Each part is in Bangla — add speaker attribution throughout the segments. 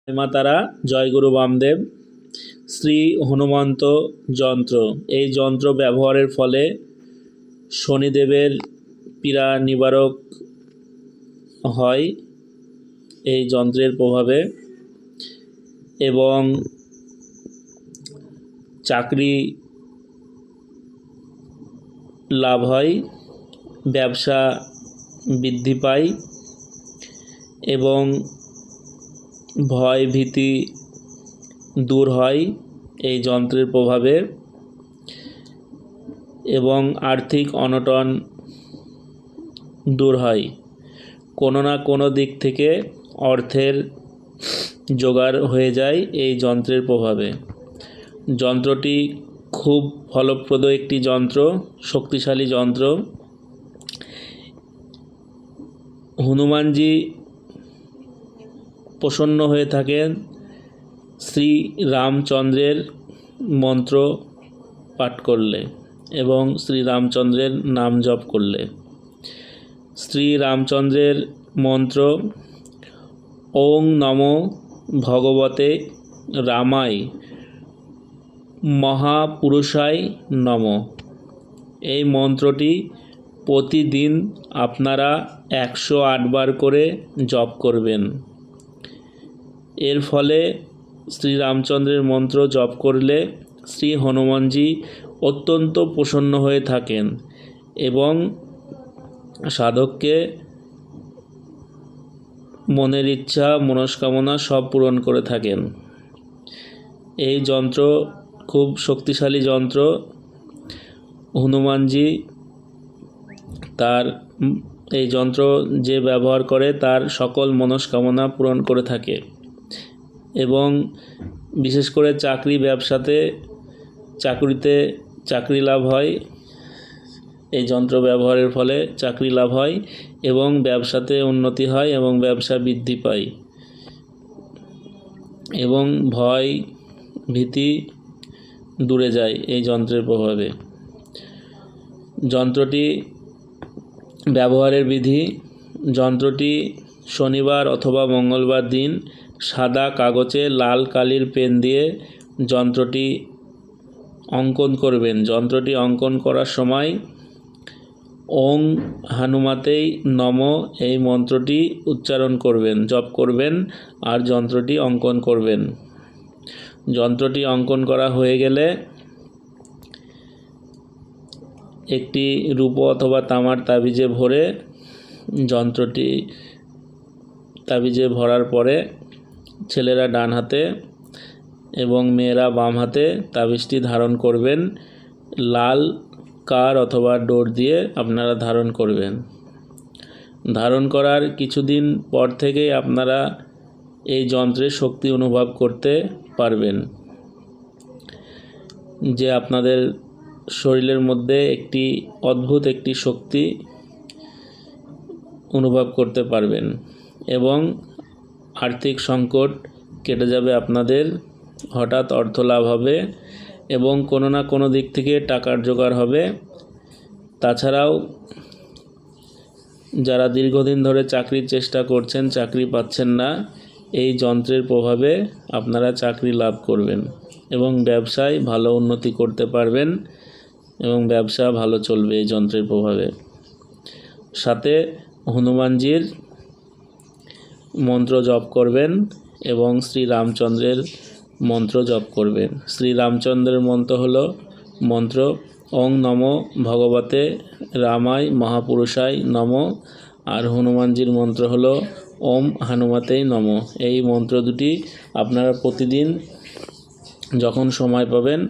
Speaker 1: মা তারা, জয় গুরু বামদেব। শ্রী হনুমন্ত যন্ত্র, এই যন্ত্র ব্যবহারের ফলে শনিদেবের পীড়া নিবারক হয় এই যন্ত্রের প্রভাবে, এবং চাকরি লাভ হয়, ব্যবসা বৃদ্ধি পায় এবং ভয় ভীতি দূর হয় এই যন্ত্রের প্রভাবে, এবং আর্থিক অনটন দূর হয়। কোনো না কোনো দিক থেকে অর্থের জোগাড় হয়ে যায় এই যন্ত্রের প্রভাবে। যন্ত্রটি খুব ফলপ্রদ একটি যন্ত্র, শক্তিশালী যন্ত্র। হনুমানজি প্রসন্ন হয়ে থাকেন শ্রী রামচন্দ্রের মন্ত্র পাঠ করলে এবং শ্রী রামচন্দ্রের নাম জপ করলে। শ্রী রামচন্দ্রের মন্ত্র ওং নমো ভগবতে রামাই মহাপুরুষায় নমঃ। এই মন্ত্রটি প্রতিদিন আপনারা 108 বার করে জপ করবেন। এর ফলে শ্রী রামচন্দ্রের মন্ত্র জপ করলে শ্রী হনুমানজি অত্যন্ত প্রসন্ন হয়ে থাকেন এবং সাধককে মনের ইচ্ছা মনস্কামনা সব পূরণ করে থাকেন। এই যন্ত্র খুব শক্তিশালী যন্ত্র। হনুমানজি তার এই যন্ত্র যে ব্যবহার করে তার সকল মনস্কামনা পূরণ করে থাকে, এবং বিশেষ করে চাকরি ব্যবসাতে চাকরি লাভ হয়। এই যন্ত্র ব্যবহারের ফলে চাকরি লাভ হয় এবং ব্যবসাতে উন্নতি হয় এবং ব্যবসা বৃদ্ধি পায়, এবং ভয় ভীতি দূরে যায় এই যন্ত্রের প্রভাবে। যন্ত্রটি ব্যবহারের বিধি: যন্ত্রটি শনিবার অথবা মঙ্গলবার দিন সাদা কাগজে লাল কালির পেন দিয়ে যন্ত্রটি অঙ্কন করবেন। যন্ত্রটি অঙ্কন করার সময় ওং হনুমতেই নমঃ এই মন্ত্রটি উচ্চারণ করবেন, জপ করবেন আর যন্ত্রটি অঙ্কন করবেন। যন্ত্রটি অঙ্কন করা হয়ে গেলে একটি রূপো অথবা তামার তাবিজে ভরে, যন্ত্রটি তাবিজে ভরার পরে ছেলেরা ডান হাতে এবং মেয়েরা বাম হাতে তাবিজটি ধারণ করবেন। লাল কার অথবা ডোর দিয়ে আপনারা ধারণ করবেন। ধারণ করার কিছুদিন পর থেকেই আপনারা এই যন্ত্রের শক্তি অনুভব করতে পারবেন, যে আপনাদের শরীরের মধ্যে একটি অদ্ভুত একটি শক্তি অনুভব করতে পারবেন, এবং আর্থিক সংকট কেটে যাবে আপনাদের। হঠাৎ অর্থ লাভ হবে এবং কোনো না কোনো দিক থেকে টাকার জোগাড় হবে। তাছাড়াও যারা দীর্ঘদিন ধরে চাকরির চেষ্টা করছেন, চাকরি পাচ্ছেন না, এই যন্ত্রের প্রভাবে আপনারা চাকরি লাভ করবেন এবং ব্যবসায় ভালো উন্নতি করতে পারবেন এবং ব্যবসা ভালো চলবে এই যন্ত্রের প্রভাবে। সাথে হনুমানজির মন্ত্র জপ করবেন এবং শ্রী রামচন্দ্রের মন্ত্র জপ করবেন। শ্রী রামচন্দ্রের মন্ত্র হলো মন্ত্র ওং নমো ভগবতে রামায় মহাপুরুষায় নমঃ, আর হনুমানজির মন্ত্র হলো ওম হনুমতেই নমঃ। এই মন্ত্র দুটি আপনারা প্রতিদিন যখন সময় পাবেন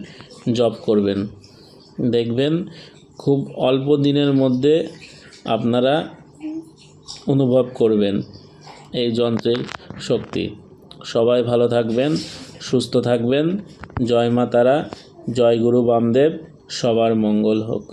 Speaker 1: জপ করবেন। দেখবেন খুব অল্প দিনের মধ্যে আপনারা অনুভব করবেন এই যন্ত্রের শক্তি। সবাই ভালো থাকবেন, সুস্থ থাকবেন। জয় মা তারা, জয় গুরু বামদেব। সবার মঙ্গল হোক।